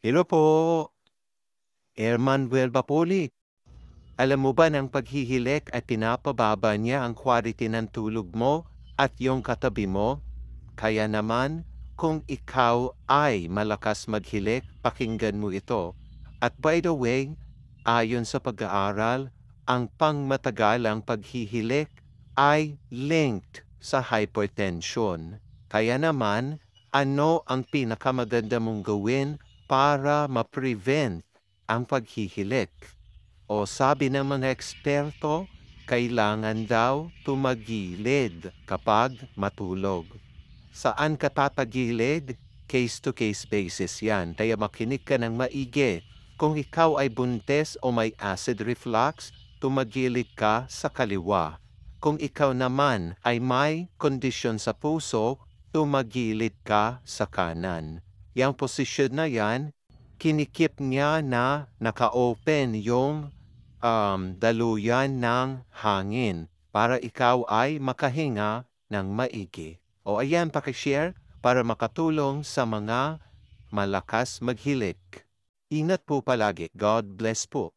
Hello po, Erman Buelbapoli. Alam mo ba ng paghihilik ay pinapababa niya ang quality ng tulog mo at yung katabi mo? Kaya naman, kung ikaw ay malakas maghilik, pakinggan mo ito. At by the way, ayon sa pag-aaral, ang pangmatagalang paghihilik ay linked sa hypertension. Kaya naman, ano ang pinakamaganda mong gawin para ma-prevent ang paghihilik? O sabi ng mga eksperto, kailangan daw tumagilid kapag matulog. Saan ka tatagilid? Case-to-case basis yan. Kaya makinig ka ng maigi. Kung ikaw ay buntis o may acid reflux, tumagilid ka sa kaliwa. Kung ikaw naman ay may kondisyon sa puso, tumagilid ka sa kanan. Yang posisyon na yan, kinikip niya na naka-open yung daluyan ng hangin para ikaw ay makahinga ng maigi. O ayan, pakishare para makatulong sa mga malakas maghilik. Ingat po palagi. God bless po.